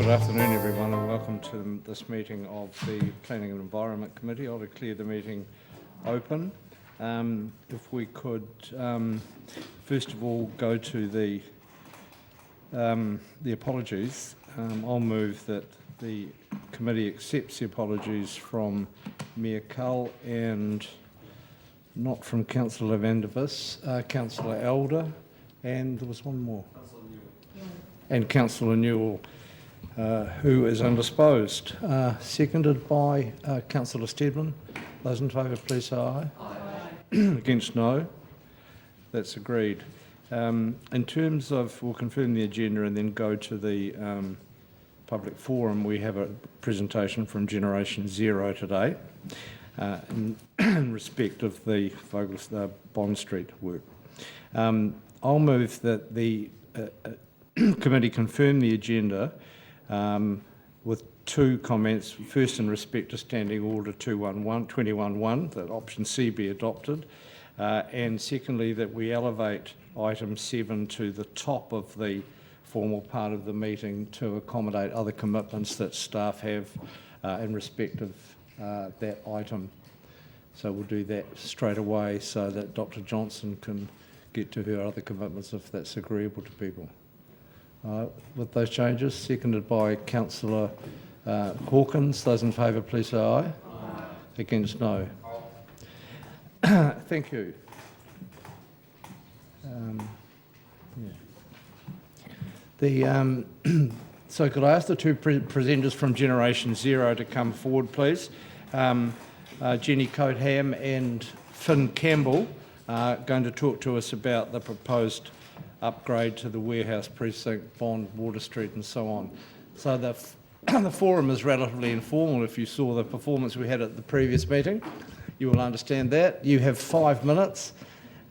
Good afternoon, everyone, and welcome to this meeting of the Planning and Environment Committee. I'll declare the meeting open. If we could, first of all, go to the apologies. I'll move that the committee accepts the apologies from Mayor Cull and not from Councillor Vandervis, Councillor Elder, and there was one more. And Councillor Newell, who is undisposed. Seconded by Councillor Steadman. Those in favour, please say aye. Aye. Against, no. That's agreed. In terms of, we'll confirm the agenda and then go to the public forum. We have a presentation from Generation Zero today in respect of the Bond Street work. I'll move that the committee confirm the agenda with two comments. First, in respect to Standing Order 21.1, that option C be adopted, and secondly, that we elevate item 7 to the top of the formal part of the meeting to accommodate other commitments that staff have in respect of that item. So we'll do that straight away so that Dr. Johnson can get to her other commitments if that's agreeable to people. With those changes, seconded by Councillor Hawkins. Those in favour, please say aye. Aye. Against, no. Thank you. So could I ask the two presenters from Generation Zero to come forward, please? Jenny Coatham and Finn Campbell are going to talk to us about the proposed upgrade to the warehouse precinct, Bond, Water Street and so on. So the forum is relatively informal. If you saw the performance we had at the previous meeting, you will understand that. You have 5 minutes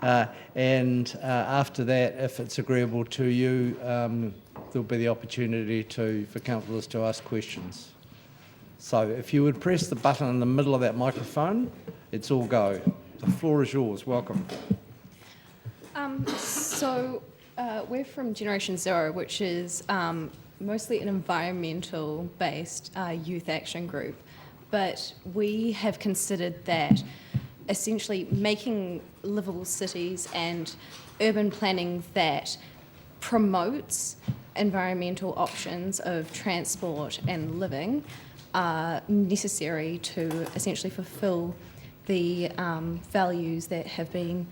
and after that, if it's agreeable to you, there'll be the opportunity for councillors to ask questions. So if you would press the button in the middle of that microphone, it's all go. The floor is yours. Welcome. We're from Generation Zero, which is mostly an environmental-based youth action group, but we have considered that essentially making livable cities and urban planning that promotes environmental options of transport and living are necessary to essentially fulfil the values that have been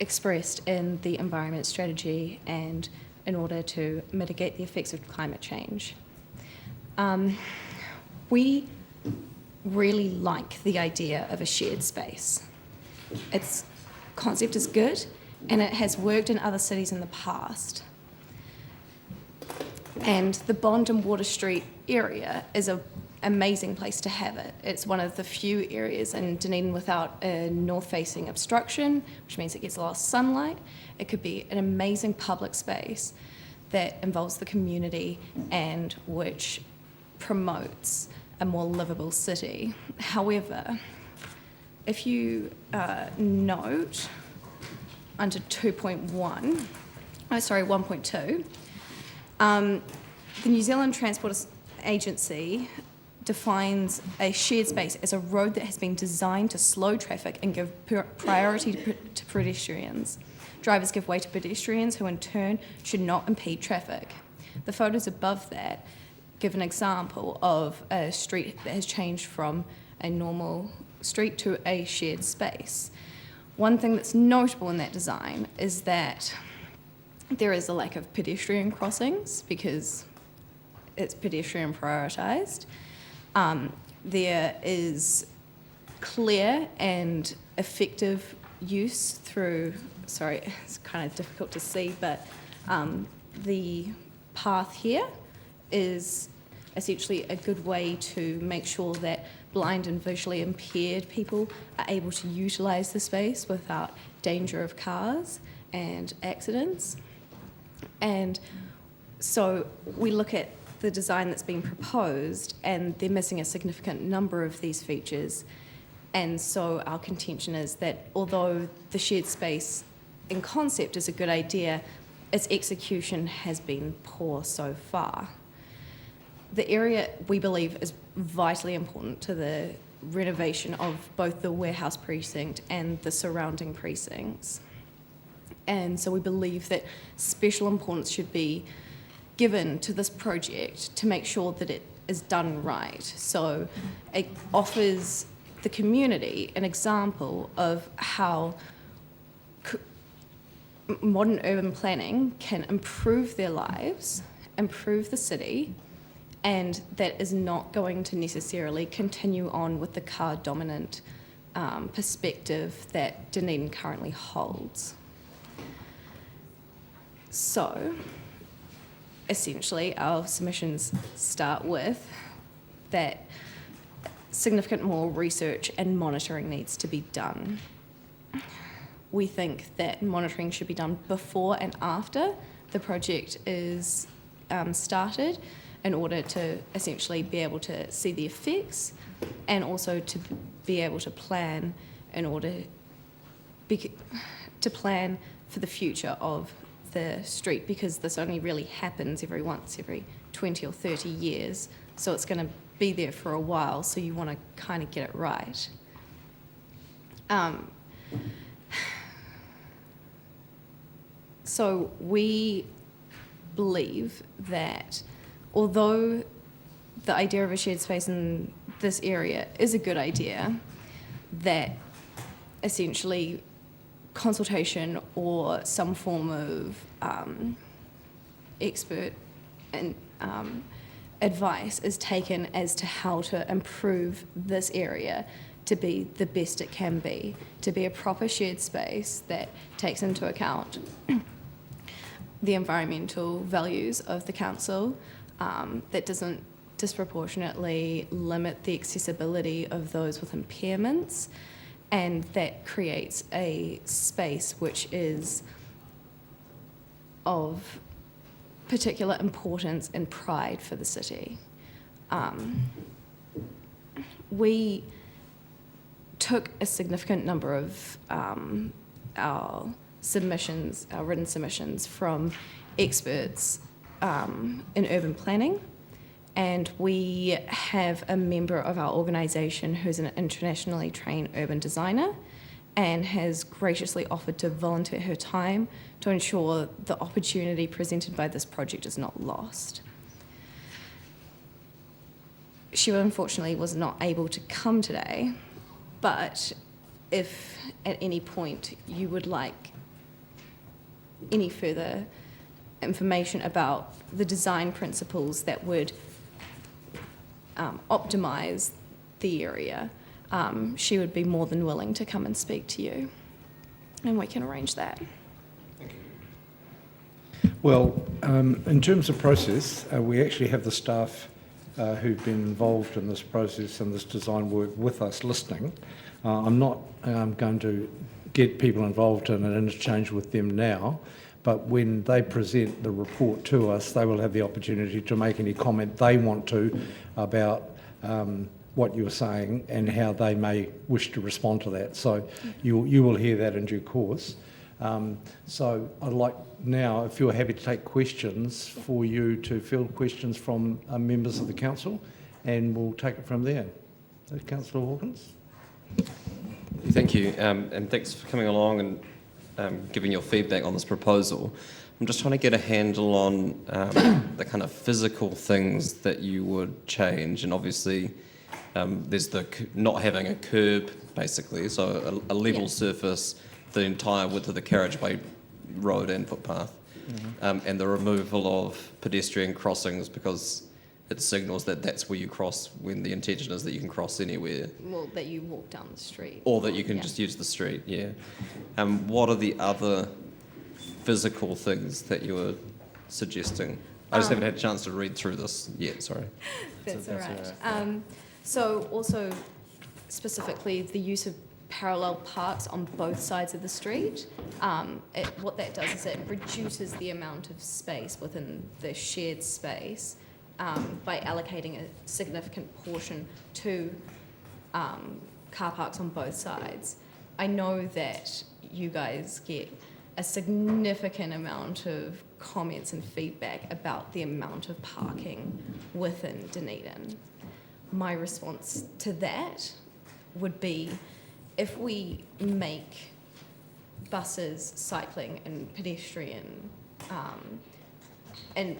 expressed in the environment strategy and in order to mitigate the effects of climate change. We really like the idea of a shared space. Its concept is good and it has worked in other cities in the past. And the Bond and Water Street area is an amazing place to have it. It's one of the few areas in Dunedin without a north-facing obstruction, which means it gets a lot of sunlight. It could be an amazing public space that involves the community and which promotes a more livable city. However, if you note under 1.2, the New Zealand Transport Agency defines a shared space as a road that has been designed to slow traffic and give priority to pedestrians. Drivers give way to pedestrians who in turn should not impede traffic. The photos above that give an example of a street that has changed from a normal street to a shared space. One thing that's notable in that design is that there is a lack of pedestrian crossings because it's pedestrian prioritised. There is clear and effective use through, sorry, it's kind of difficult to see, but the path here is essentially a good way to make sure that blind and visually impaired people are able to utilise the space without danger of cars and accidents. And so we look at the design that's been proposed and they're missing a significant number of these features. And so our contention is that although the shared space in concept is a good idea, its execution has been poor so far. the area, we believe, is vitally important to the renovation of both the warehouse precinct and the surrounding precincts. And so we believe that special importance should be given to this project to make sure that it is done right. So it offers the community an example of how modern urban planning can improve their lives, improve the city, and that is not going to necessarily continue on with the car-dominant perspective that Dunedin currently holds. So, essentially, our submissions start with that significant more research and monitoring needs to be done. We think that monitoring should be done before and after the project is started, in order to essentially be able to see the effects and also to be able to plan in order to plan for the future of the street, because this only really happens every 20 or 30 years, so it's going to be there for a while, so you want to kind of get it right. So we believe that although the idea of a shared space in this area is a good idea, that essentially consultation or some form of expert and advice is taken as to how to improve this area to be the best it can be, to be a proper shared space that takes into account the environmental values of the council, that doesn't disproportionately limit the accessibility of those with impairments, and that creates a space which is of particular importance and pride for the city. We took a significant number of our written submissions from experts in urban planning, and we have a member of our organisation who's an internationally trained urban designer and has graciously offered to volunteer her time to ensure the opportunity presented by this project is not lost. She unfortunately was not able to come today, but if at any point you would like any further information about the design principles that would optimise the area, she would be more than willing to come and speak to you, and we can arrange that. Well, in terms of process, we actually have the staff who've been involved in this process and this design work with us listening. I'm not going to get people involved in an interchange with them now, but when they present the report to us, they will have the opportunity to make any comment they want to about what you're saying and how they may wish to respond to that. So you will hear that in due course. So I'd like now, if you're happy to take questions, for you to field questions from members of the council, and we'll take it from there. Councillor Hawkins. Thank you, and thanks for coming along and giving your feedback on this proposal. I'm just trying to get a handle on the kind of physical things that you would change, and obviously there's the not having a curb, basically, so a level surface, the entire width of the carriageway road and footpath, and the removal of pedestrian crossings because it signals that that's where you cross when the intention is that you can cross anywhere. Well, that you walk down the street. Or that you can just use the street, yeah. What are the other physical things that you were suggesting? I just haven't had a chance to read through this yet, sorry. That's all right. So also specifically the use of parallel parks on both sides of the street. What that does is it reduces the amount of space within the shared space by allocating a significant portion to car parks on both sides. I know that you guys get a significant amount of comments and feedback about the amount of parking within Dunedin. My response to that would be, if we make buses, cycling and pedestrian and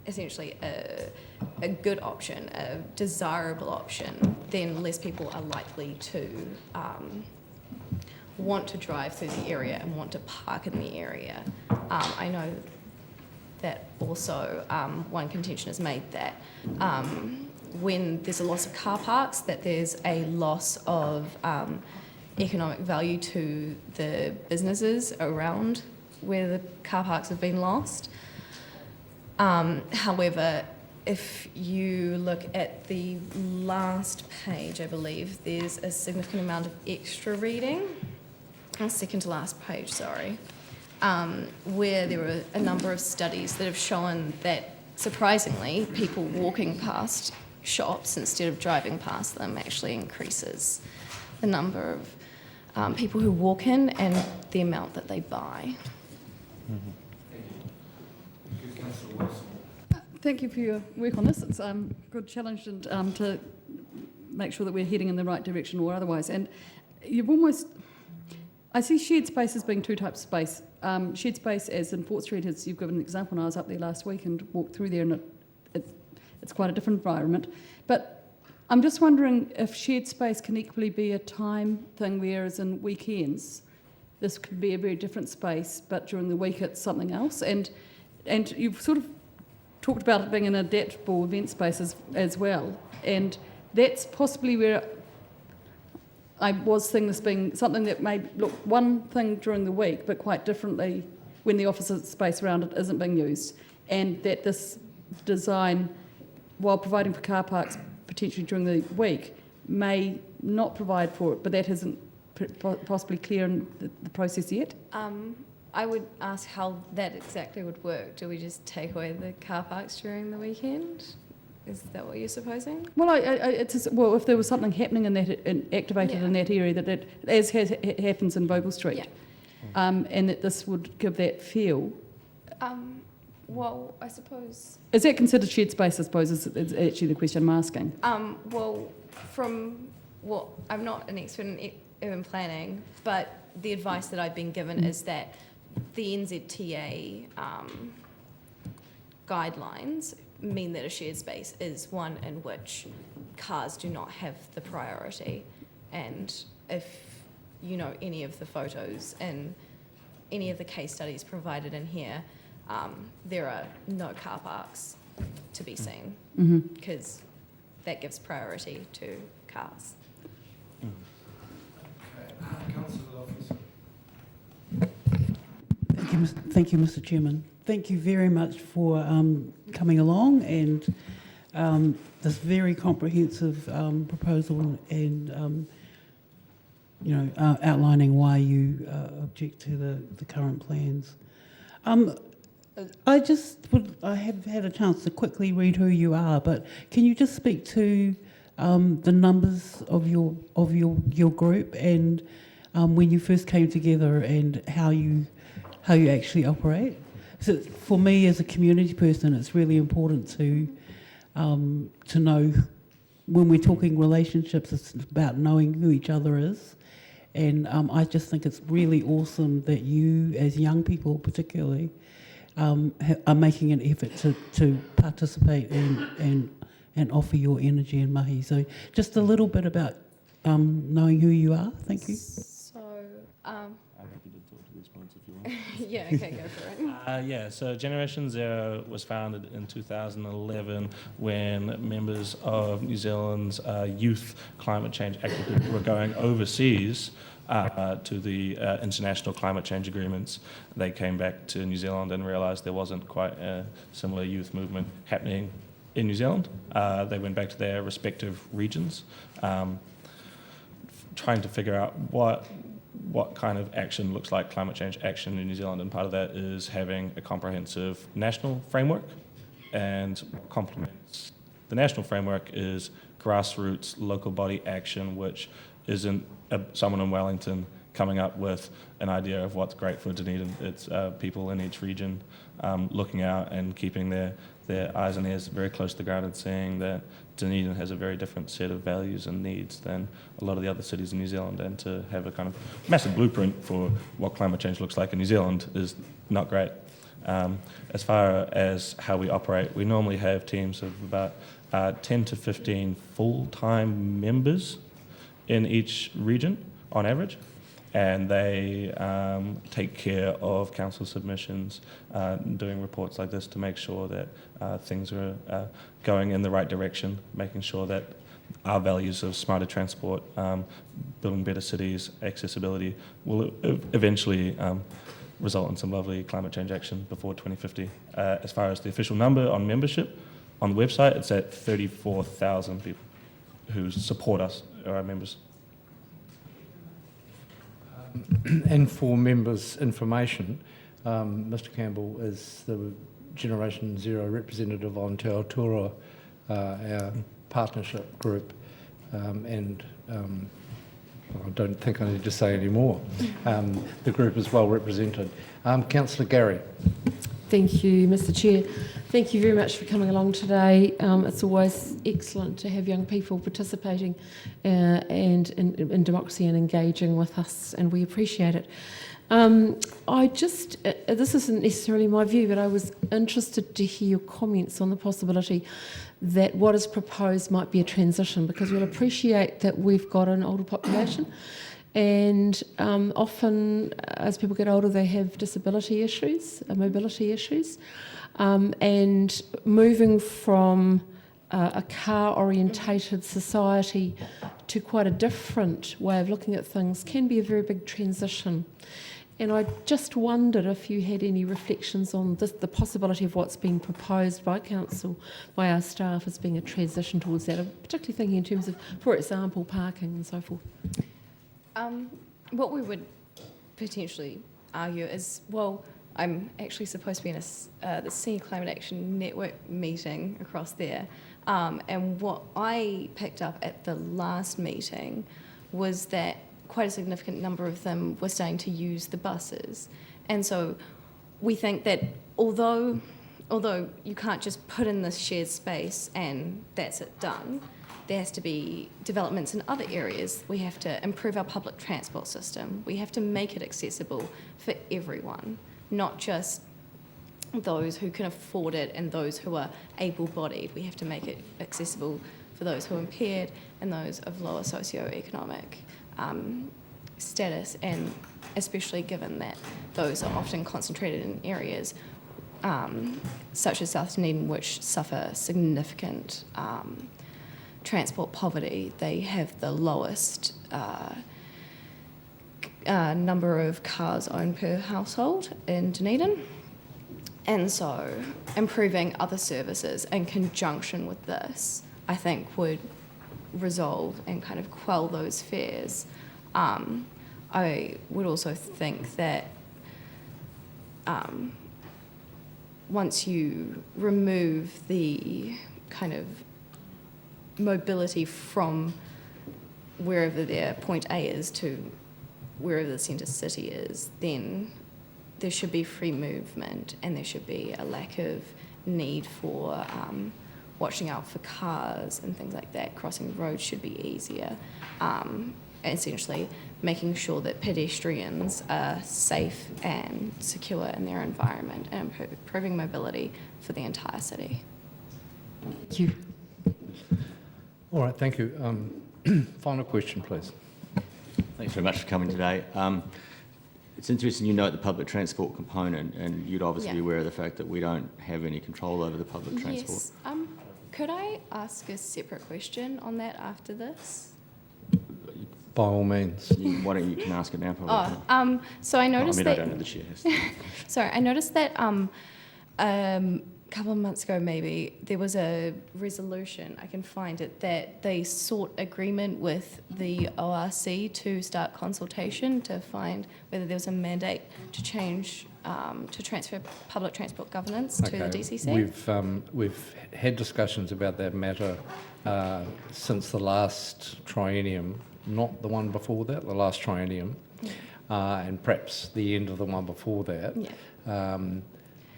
essentially a good option, a desirable option, then less people are likely to want to drive through the area and want to park in the area. I know that also one contention is made that when there's a loss of car parks, that there's a loss of economic value to the businesses around where the car parks have been lost. However, if you look at the last page, I believe, there's a significant amount of extra reading, second to last page, sorry, where there are a number of studies that have shown that, surprisingly, people walking past shops instead of driving past them actually increases the number of people who walk in and the amount that they buy. Thank you for your work on this. It's a good challenge and to make sure that we're heading in the right direction or otherwise. And you've almost... I see shared space as being two types of space. Shared space, as in Fort Street, as you've given an example, and I was up there last week and walked through there, and it's quite a different environment. But I'm just wondering if shared space can equally be a time thing, whereas in weekends this could be a very different space, but during the week it's something else. And you've sort of talked about it being an adaptable event space as well, and that's possibly where I was thinking this being something that may look one thing during the week, but quite differently when the office space around it isn't being used, and that this design, while providing for car parks potentially during the week, may not provide for it, but that isn't possibly clear in the process yet. I would ask how that exactly would work. Do we just take away the car parks during the weekend? Is that what you're supposing? Well, if there was something happening in that and activated in that area, that as happens in Vogel Street, and that this would give that feel. Well, I suppose. Is that considered shared space? I suppose is actually the question I'm asking. Well, from what I'm not an expert in urban planning, but the advice that I've been given is that the NZTA guidelines mean that a shared space is one in which cars do not have the priority. And if you know any of the photos and any of the case studies provided in here, there are no car parks to be seen because that gives priority to cars. Thank you, Mr. Chairman. Thank you very much for coming along and this very comprehensive proposal and outlining why you object to the current plans. I have had a chance to quickly read who you are, but can you just speak to the numbers of your group and when you first came together and how you actually operate? So for me as a community person, it's really important to know when we're talking relationships, it's about knowing who each other is. And I just think it's really awesome that you, as young people particularly, are making an effort to participate and offer your energy and mahi. So just a little bit about knowing who you are. Thank you. So, I'm happy to talk to these points if you want. yeah, okay, go for it. So Generation Zero was founded in 2011 when members of New Zealand's youth climate change activists were going overseas to the international climate change agreements. They came back to New Zealand and realised there wasn't quite a similar youth movement happening in New Zealand. They went back to their respective regions, trying to figure out what kind of action looks like climate change action in New Zealand, and part of that is having a comprehensive national framework, and what complements the national framework is grassroots local body action, which isn't someone in Wellington coming up with an idea of what's great for Dunedin. It's people in each region looking out and keeping their eyes and ears very close to the ground and seeing that Dunedin has a very different set of values and needs than a lot of the other cities in New Zealand, and to have a kind of massive blueprint for what climate change looks like in New Zealand is not great. As far as how we operate, we normally have teams of about 10 to 15 full-time members in each region on average, and they take care of council submissions, doing reports like this to make sure that things are going in the right direction, making sure that our values of smarter transport, building better cities, accessibility will eventually result in some lovely climate change action before 2050. As far as the official number on membership, on the website, it's at 34,000 people who support us, are our members. And for members' information, Mr Campbell is the Generation Zero representative on Te Aotearoa, our partnership group, and I don't think I need to say any more. The group is well represented. Councillor Gary. Thank you, Mr Chair. Thank you very much for coming along today. It's always excellent to have young people participating and in democracy and engaging with us, and we appreciate it. This isn't necessarily my view, but I was interested to hear your comments on the possibility that what is proposed might be a transition, because we'll appreciate that we've got an older population, and often as people get older they have disability issues, mobility issues, and moving from a car-orientated society to quite a different way of looking at things can be a very big transition. And I just wondered if you had any reflections on this, the possibility of what's being proposed by Council, by our staff, as being a transition towards that, particularly thinking in terms of, for example, parking and so forth. What we would potentially argue is, well, I'm actually supposed to be in the Senior Climate Action Network meeting across there, and what I picked up at the last meeting was that quite a significant number of them were starting to use the buses. And so we think that although you can't just put in this shared space and that's it done, there has to be developments in other areas. We have to improve our public transport system. We have to make it accessible for everyone, not just those who can afford it and those who are able-bodied. We have to make it accessible for those who are impaired and those of lower socioeconomic status, and especially given that those are often concentrated in areas such as South Dunedin, which suffer significant transport poverty. They have the lowest number of cars owned per household in Dunedin, and so improving other services in conjunction with this, I think, would resolve and kind of quell those fears. I would also think that once you remove the kind of mobility from wherever their point A is to wherever the centre city is, then there should be free movement and there should be a lack of need for watching out for cars and things like that. Crossing roads should be easier. Essentially making sure that pedestrians are safe and secure in their environment and improving mobility for the entire city. Thank you. All right, thank you. Final question, please. Thanks very much for coming today. It's interesting you note the public transport component, and you'd obviously be aware of the fact that we don't have any control over the public transport. Yes. Could I ask a separate question on that after this? By all means. Why don't you can ask it now, probably. So I noticed I that. don't have the shares. Sorry, I noticed that a couple of months ago, maybe there was a resolution. I can find it, that they sought agreement with the ORC to start consultation to find whether there was a mandate to change to transfer public transport governance to the DCC. We've had discussions about that matter since the last triennium, not the one before that, the last triennium. and perhaps the end of the one before that. Yeah.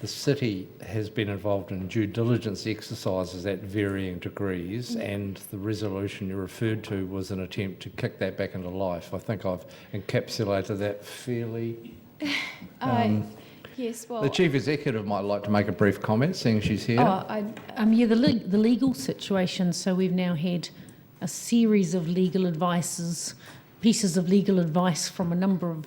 The city has been involved in due diligence exercises at varying degrees, and the resolution you referred to was an attempt to kick that back into life. I think I've encapsulated that fairly. Yes, well... The Chief Executive might like to make a brief comment, seeing she's here. Yeah, the legal situation. So we've now had a series of pieces of legal advice from a number of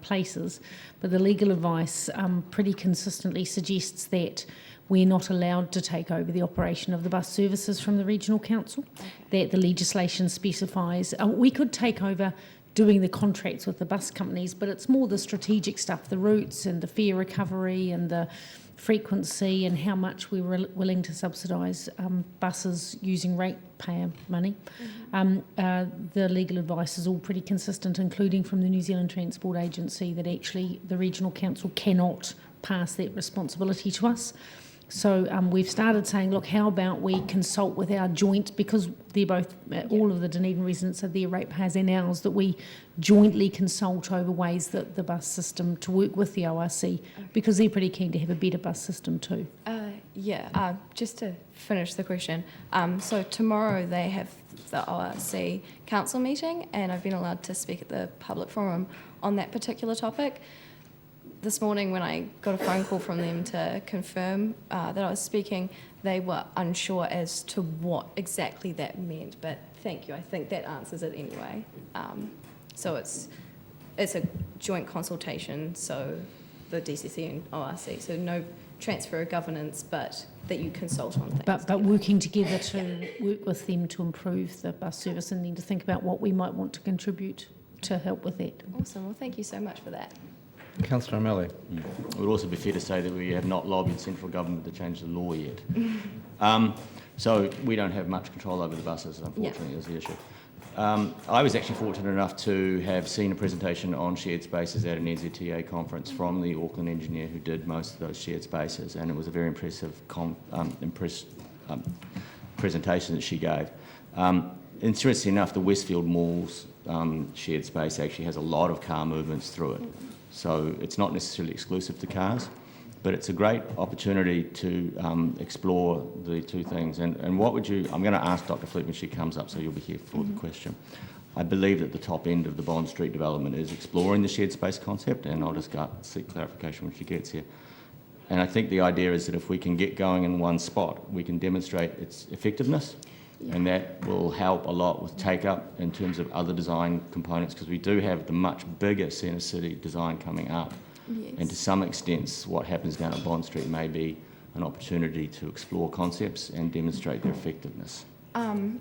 places, but the legal advice pretty consistently suggests that we're not allowed to take over the operation of the bus services from the Regional Council, that the legislation specifies. We could take over doing the contracts with the bus companies, but it's more the strategic stuff, the routes and the fare recovery and the frequency and how much we were willing to subsidise buses using ratepayer money. The legal advice is all pretty consistent, including from the New Zealand Transport Agency, that actually the Regional Council cannot pass that responsibility to us. So we've started saying, look, how about we consult with our joint, because they're both, all of the Dunedin residents are their ratepayers and ours, that we jointly consult over ways that the bus system to work with the ORC, because they're pretty keen to have a better bus system too. Just to finish the question, so tomorrow they have the ORC council meeting, and I've been allowed to speak at the public forum on that particular topic. This morning when I got a phone call from them to confirm that I was speaking, they were unsure as to what exactly that meant, but thank you, I think that answers it anyway. So it's a joint consultation, so the DCC and ORC, so no transfer of governance, but that you consult on things. But working together to work with them to improve the bus service, and then to think about what we might want to contribute to help with that. Awesome, well thank you so much for that. Councillor O'Malley. It would also be fair to say that we have not lobbied central government to change the law yet. So we don't have much control over the buses, unfortunately, is the issue. I was actually fortunate enough to have seen a presentation on shared spaces at an NZTA conference from the Auckland engineer who did most of those shared spaces, and it was a very impressive presentation that she gave. Interestingly enough, the Westfield Mall's shared space actually has a lot of car movements through it. So it's not necessarily exclusive to cars, but it's a great opportunity to explore the two things. And what would you, I'm going to ask Dr. Fleet when she comes up, so you'll be here for the question. I believe that the top end of the Bond Street development is exploring the shared space concept, and I'll just seek clarification when she gets here. And I think the idea is that if we can get going in one spot, we can demonstrate its effectiveness, and that will help a lot with take-up in terms of other design components, because we do have the much bigger centre city design coming up. Yes. And to some extent, what happens down at Bond Street may be an opportunity to explore concepts and demonstrate their effectiveness.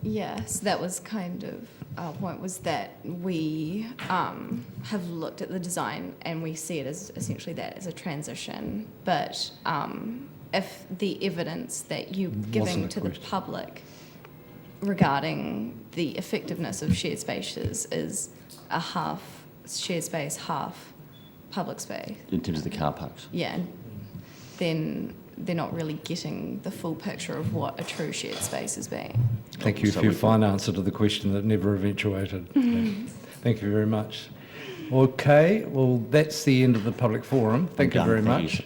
Yes, that was kind of our point, was that we have looked at the design and we see it as essentially that as a transition. But if the evidence that you're giving to the public regarding the effectiveness of shared spaces is a half shared space, half public space. In terms of the car parks? Yeah, then they're not really getting the full picture of what a true shared space is being. Thank you for your fine answer to the question that never eventuated. Thank you very much. Okay, well, that's the end of the public forum. Thank you very much.